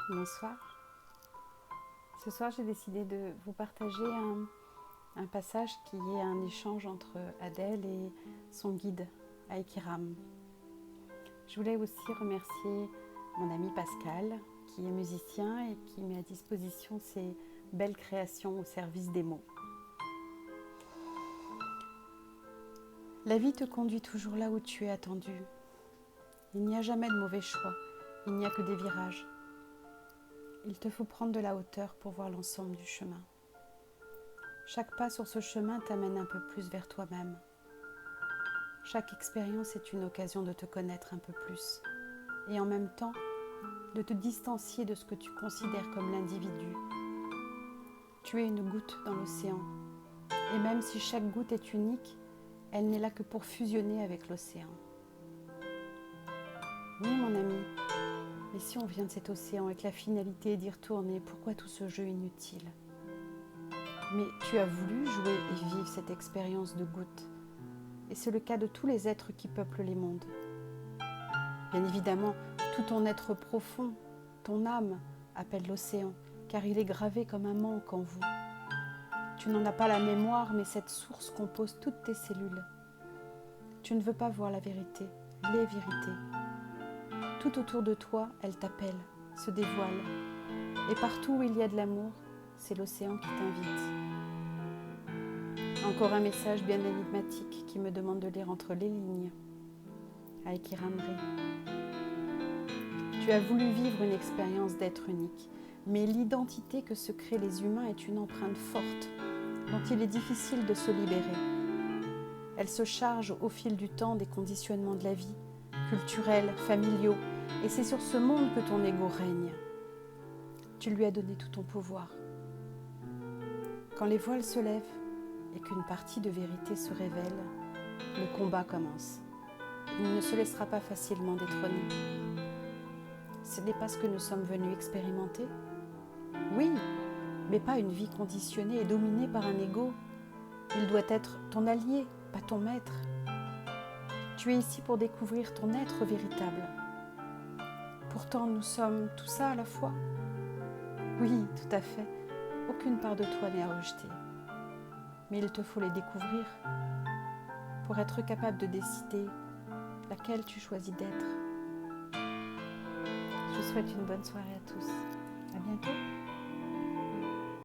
Bonsoir. Ce soir, j'ai décidé de vous partager un passage qui est un échange entre Adèle et son guide, Aikiram. Je voulais aussi remercier mon ami Pascal, qui est musicien et qui met à disposition ses belles créations au service des mots. La vie te conduit toujours là où tu es attendu. Il n'y a jamais de mauvais choix, il n'y a que des virages. Il te faut prendre de la hauteur pour voir l'ensemble du chemin. Chaque pas sur ce chemin t'amène un peu plus vers toi-même. Chaque expérience est une occasion de te connaître un peu plus et en même temps de te distancier de ce que tu considères comme l'individu. Tu es une goutte dans l'océan et même si chaque goutte est unique, elle n'est là que pour fusionner avec l'océan. Oui, mon ami, mais si on vient de cet océan et que la finalité est d'y retourner, pourquoi tout ce jeu inutile ? Mais tu as voulu jouer et vivre cette expérience de goutte. Et c'est le cas de tous les êtres qui peuplent les mondes. Bien évidemment, tout ton être profond, ton âme, appelle l'océan, car il est gravé comme un manque en vous. Tu n'en as pas la mémoire, mais cette source compose toutes tes cellules. Tu ne veux pas voir la vérité, les vérités. Tout autour de toi, elle t'appelle, se dévoile. Et partout où il y a de l'amour, c'est l'océan qui t'invite. Encore un message bien énigmatique qui me demande de lire entre les lignes. Aikiram Ri. Tu as voulu vivre une expérience d'être unique, mais l'identité que se créent les humains est une empreinte forte, dont il est difficile de se libérer. Elle se charge au fil du temps des conditionnements de la vie, culturels, familiaux, et c'est sur ce monde que ton ego règne. Tu lui as donné tout ton pouvoir. Quand les voiles se lèvent et qu'une partie de vérité se révèle, le combat commence. Il ne se laissera pas facilement détrôner. Ce n'est pas ce que nous sommes venus expérimenter. Oui, mais pas une vie conditionnée et dominée par un ego. Il doit être ton allié, pas ton maître. Tu es ici pour découvrir ton être véritable. Pourtant, nous sommes tout ça à la fois. Oui, tout à fait. Aucune part de toi n'est à rejeter. Mais il te faut les découvrir pour être capable de décider laquelle tu choisis d'être. Je vous souhaite une bonne soirée à tous. À bientôt.